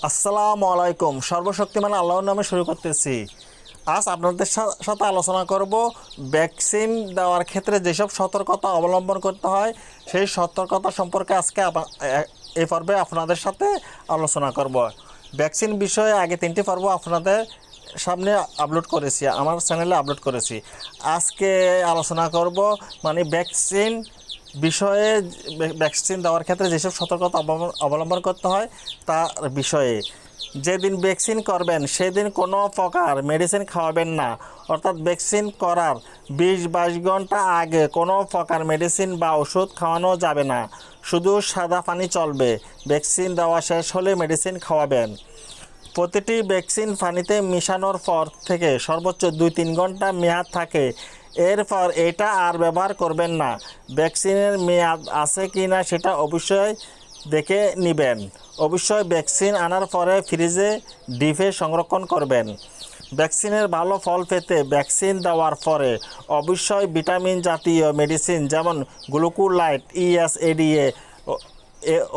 আসসালামু আলাইকুম। সর্বশক্তিমান আল্লাহর নামে শুরু করতেছি। আজ আপনাদের সাথে আলোচনা করব ভ্যাকসিন দেওয়ার ক্ষেত্রে যেসব সতর্কতা অবলম্বন করতে হয় সেই সতর্কতা সম্পর্কে আজকে এই পর্বে আপনাদের সাথে আলোচনা করব। ভ্যাকসিন বিষয়ে আগে 3টি পর্ব আপনাদের সামনে আপলোড করেছি, আমার চ্যানেলে আপলোড করেছি। আজকে আলোচনা করব ভ্যাকসিন বিষয়ে, ভ্যাকসিন দেওয়ার ক্ষেত্রে যেসব সতর্কতা অবলম্বন করতে হয় তার বিষয়ে। যেদিন ভ্যাকসিন করবেন সেদিন কোনো প্রকার মেডিসিন খাওয়াবেন না, অর্থাৎ ভ্যাকসিন করার 20-22 ঘন্টা আগে কোনো প্রকার মেডিসিন বা ওষুধ খাওয়ানো যাবে না, শুধু সাদা পানি চলবে। ভ্যাকসিন দেওয়া শেষ হলে মেডিসিন খাওয়াবেন। প্রতিটি ভ্যাকসিন পানিতে মিশানোর পর থেকে সর্বোচ্চ 2-3 ঘন্টা মেয়াদ থাকে, এরপর এটা আর ব্যবহার করবেন না। ভ্যাকসিনের মেয়াদ আছে কি না সেটা অবশ্যই দেখে নেবেন। অবশ্যই ভ্যাকসিন আনার পরে ফ্রিজে ডিপে সংরক্ষণ করবেন। ভ্যাকসিনের ভালো ফল পেতে ভ্যাকসিন দেওয়ার পরে অবশ্যই ভিটামিন জাতীয় মেডিসিন যেমন গ্লুকোলাইট, ESADA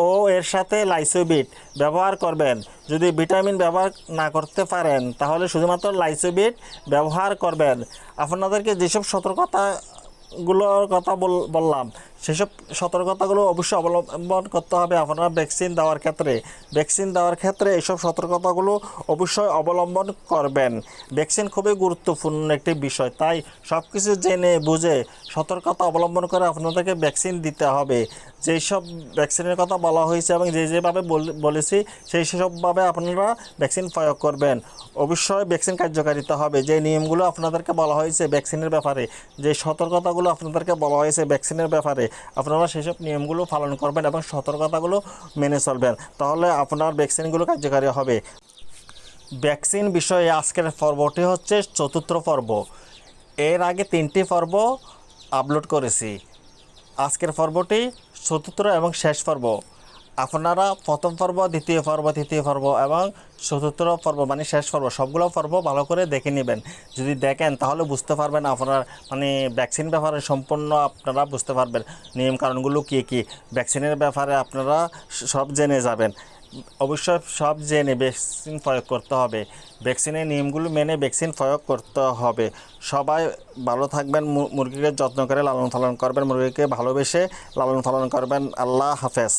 ও এর সাথে লাইসোবিট ব্যবহার করবেন। যদি ভিটামিন ব্যবহার না করতে পারেন তাহলে শুধুমাত্র লাইসোবিট ব্যবহার করবেন। আপনাদেরকে যেসব সতর্কতাগুলোর কথা বললাম সেসব সতর্কতাগুলো অবশ্যই অবলম্বন করতে হবে আপনারা ভ্যাকসিন দেওয়ার ক্ষেত্রে। ভ্যাকসিন দেওয়ার ক্ষেত্রে এইসব সতর্কতাগুলো অবশ্যই অবলম্বন করবেন। ভ্যাকসিন খুবই গুরুত্বপূর্ণ একটি বিষয়, তাই সব কিছু জেনে বুঝে সতর্কতা অবলম্বন করে আপনাদেরকে ভ্যাকসিন দিতে হবে। যেই সব ভ্যাকসিনের কথা বলা হয়েছে এবং যেভাবে বলেছি সেই সবভাবে আপনারা ভ্যাকসিন প্রয়োগ করবেন। অবশ্যই ভ্যাকসিন কার্যকারিতা হবে। যে নিয়মগুলো আপনাদেরকে বলা হয়েছে ভ্যাকসিনের ব্যাপারে, যে সতর্কতাগুলো আপনাদেরকে বলা হয়েছে ভ্যাকসিনের ব্যাপারে, আপনারা সেসব নিয়মগুলো পালন করবেন এবং সতর্কতাগুলো মেনে চলবেন, তাহলে আপনার ভ্যাকসিনগুলো কার্যকারী হবে। ভ্যাকসিন বিষয়ে আজকের পর্বটি হচ্ছে 4র্থ পর্ব। এর আগে 3টি পর্ব আপলোড করেছি। আজকের পর্বটি 4র্থ এবং শেষ পর্ব। আপনারা প্রথম পর্ব, দ্বিতীয় পর্ব, তৃতীয় পর্ব এবং 4র্থ পর্ব শেষ পর্ব সবগুলো পর্ব ভালো করে দেখে নেবেন। যদি দেখেন তাহলে বুঝতে পারবেন আপনার ভ্যাকসিন ব্যাপারে সম্পূর্ণ আপনারা বুঝতে পারবেন নিয়মকানুনগুলো কী কী। ভ্যাকসিনের ব্যাপারে আপনারা সব জেনে যাবেন। অবশ্যই সব জেনে ভ্যাকসিন প্রয়োগ করতে হবে। ভ্যাকসিনের নিয়মগুলো মেনে ভ্যাকসিন প্রয়োগ করতে হবে। সবাই ভালো থাকবেন, মুরগিকে যত্ন করে লালন পালন করবেন, মুরগিকে ভালোবেসে লালন পালন করবেন। আল্লাহ হাফেজ।